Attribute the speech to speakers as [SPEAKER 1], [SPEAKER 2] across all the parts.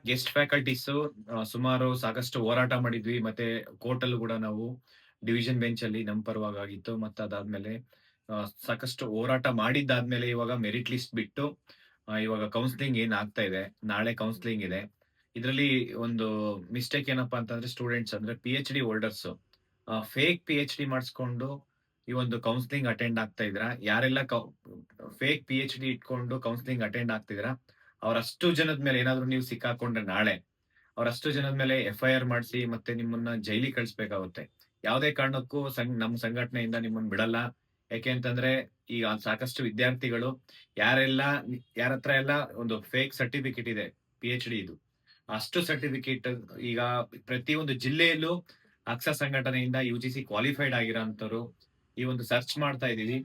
[SPEAKER 1] Guest faculties ಸುಮಾರು ಸಾಕಷ್ಟು ಹೋರಾಟ ಮಾಡಿದ್ವಿ. ಮತ್ತೆ ಕೋರ್ಟಲ್ಲೂ ಕೂಡ ನಾವು ಡಿವಿಷನ್ ಬೆಂಚಲ್ಲಿ ನಮ್ಮ ಪರವಾಗಿತ್ತು. ಮತ್ತೆ ಅದಾದ್ಮೇಲೆ ಸಾಕಷ್ಟು ಹೋರಾಟ ಮಾಡಿದ್ದಾದ್ಮೇಲೆ ಇವಾಗ ಮೆರಿಟ್ ಲಿಸ್ಟ್ ಬಿಟ್ಟು ಇವಾಗ ಕೌನ್ಸೆಲಿಂಗ್ ಏನ್ ಆಗ್ತಾ ಇದೆ. ನಾಳೆ ಕೌನ್ಸೆಲಿಂಗ್ ಇದೆ. ಇದ್ರಲ್ಲಿ ಒಂದು ಮಿಸ್ಟೇಕ್ ಏನಪ್ಪಾ ಅಂತಂದ್ರೆ ಸ್ಟೂಡೆಂಟ್ಸ್ ಅಂದ್ರೆ ಪಿಎಚ್‌ಡಿ ಹೋಲ್ಡರ್ಸ್ ಫೇಕ್ ಪಿಎಚ್‌ಡಿ ಮಾಡಿಸ್ಕೊಂಡು ಈ ಒಂದು ಕೌನ್ಸೆಲಿಂಗ್ ಅಟೆಂಡ್ ಆಗ್ತಾ ಇದ್ದೀರಾ. ಯಾರೆಲ್ಲ ಫೇಕ್ ಪಿಎಚ್‌ಡಿ ಇಟ್ಕೊಂಡು ಕೌನ್ಸೆಲಿಂಗ್ ಅಟೆಂಡ್ ಆಗ್ತಿದ್ದೀರಾ, ಅವರಷ್ಟು ಜನದ ಮೇಲೆ ಏನಾದ್ರು ನೀವು ಸಿಕ್ಕಾಕೊಂಡ್ರೆ ನಾಳೆ, ಅವರಷ್ಟು ಜನದ ಮೇಲೆ ಎಫ್ಐಆರ್ ಮಾಡಿಸಿ ಮತ್ತೆ ನಿಮ್ಮನ್ನ ಜೈಲಿಗೆ ಕಳಿಸ್ಬೇಕಾಗುತ್ತೆ. ಯಾವುದೇ ಕಾರಣಕ್ಕೂ ನಮ್ಮ ಸಂಘಟನೆಯಿಂದ ನಿಮ್ಮನ್ನ ಬಿಡಲ್ಲ. ಯಾಕೆ ಅಂತಂದ್ರೆ ಈಗ ಸಾಕಷ್ಟು ವಿದ್ಯಾರ್ಥಿಗಳು ಯಾರೆಲ್ಲ ಯಾರತ್ರ ಎಲ್ಲ ಒಂದು ಫೇಕ್ ಸರ್ಟಿಫಿಕೇಟ್ ಇದೆ ಪಿಎಚ್‌ಡಿದು. ಅಷ್ಟು ಸರ್ಟಿಫಿಕೇಟ್ ಈಗ ಪ್ರತಿಯೊಂದು ಜಿಲ್ಲೆಯಲ್ಲೂ ಅಕ್ಸಾ ಸಂಘಟನೆಯಿಂದ ಯುಜಿಸಿ ಕ್ವಾಲಿಫೈಡ್ ಆಗಿರೋಂಥವ್ರು ಈ ಒಂದು ಸರ್ಚ್ ಮಾಡ್ತಾ ಇದೀವಿ.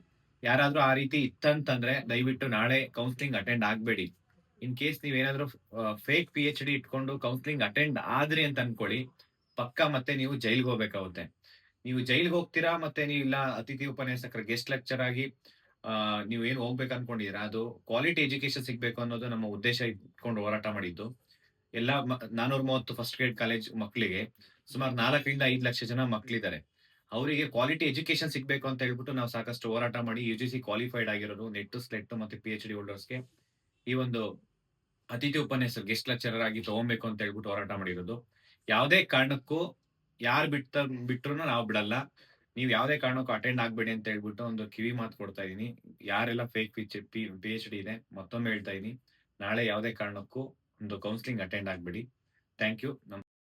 [SPEAKER 1] ಯಾರಾದ್ರೂ ಆ ರೀತಿ ಇತ್ತಂತಂದ್ರೆ ದಯವಿಟ್ಟು ನಾಳೆ ಕೌನ್ಸೆಲಿಂಗ್ ಅಟೆಂಡ್ ಆಗ್ಬೇಡಿ. ಇನ್ ಕೇಸ್ ನೀವೇನಾದ್ರೂ ಫೇಕ್ ಪಿಎಚ್‌ಡಿ ಇಟ್ಕೊಂಡು ಕೌನ್ಸೆಲಿಂಗ್ ಅಟೆಂಡ್ ಆದ್ರಿ ಅಂತ ಅನ್ಕೊಳ್ಳಿ, ಪಕ್ಕಾ ಮತ್ತೆ ನೀವು ಜೈಲ್‌ಗೆ ಹೋಗ್ಬೇಕಾಗುತ್ತೆ. ನೀವು ಜೈಲ್‌ಗೆ ಹೋಗ್ತೀರಾ, ಮತ್ತೆ ನೀವು ಇಲ್ಲ ಅತಿಥಿ ಉಪನ್ಯಾಸಕರು ಗೆಸ್ಟ್ ಲೆಕ್ಚರ್ ಆಗಿ ನೀವೇನು ಹೋಗ್ಬೇಕು ಅನ್ಕೊಂಡಿದೀರಾ, ಅದು ಕ್ವಾಲಿಟಿ ಎಜುಕೇಷನ್ ಸಿಗ್ಬೇಕು ಅನ್ನೋದು ನಮ್ಮ ಉದ್ದೇಶ ಇಟ್ಕೊಂಡು ಹೋರಾಟ ಮಾಡಿದ್ದು. ಎಲ್ಲಾ 430 ಫಸ್ಟ್ ಗ್ರೇಡ್ ಕಾಲೇಜ್ ಮಕ್ಕಳಿಗೆ ಸುಮಾರು 4 5 ಲಕ್ಷ ಜನ ಮಕ್ಕಳಿದ್ದಾರೆ. ಅವರಿಗೆ ಕ್ವಾಲಿಟಿ ಎಜುಕೇಷನ್ ಸಿಗ್ಬೇಕು ಅಂತ ಹೇಳ್ಬಿಟ್ಟು ನಾವು ಸಾಕಷ್ಟು ಹೋರಾಟ ಮಾಡಿ ಯುಜಿಸಿ ಕ್ವಾಲಿಫೈಡ್ ಆಗಿರೋರು ನೆಟ್, ಸ್ಲೆಟ್ ಮತ್ತೆ ಪಿಎಚ್‌ಡಿ ಹೋಲ್ಡರ್ಸ್‌ಗೆ ಈ ಒಂದು ಅತಿಥಿ ಉಪನ್ಯಾಸಕರು ಗೆಸ್ಟ್ ಲೆಕ್ಚರರ್ ಆಗಿ ತಗೊಂಬೇಕು ಅಂತ ಹೇಳ್ಬಿಟ್ಟು ಹೋರಾಟ ಮಾಡಿರೋದು. ಯಾವುದೇ ಕಾರಣಕ್ಕೂ ಯಾರು ಬಿಟ್ರುನು ನಾವು ಬಿಡಲ್ಲ. ನೀವು ಯಾವುದೇ ಕಾರಣಕ್ಕೂ ಅಟೆಂಡ್ ಆಗ್ಬೇಡಿ ಅಂತ ಹೇಳ್ಬಿಟ್ಟು ಒಂದು ಕಿವಿ ಮಾತು ಕೊಡ್ತಾ ಇದೀನಿ. ಯಾರೆಲ್ಲ ಫೇಕ್ ಪಿಎಚ್‌ಡಿ ಇದೆ ಮತ್ತೊಮ್ಮೆ ಹೇಳ್ತಾ ಇದೀನಿ. ನಾಳೆ ಯಾವುದೇ ಕಾರಣಕ್ಕೂ ಒಂದು ಕೌನ್ಸೆಲಿಂಗ್ ಅಟೆಂಡ್ ಆಗ್ಬೇಡಿ. Thank you.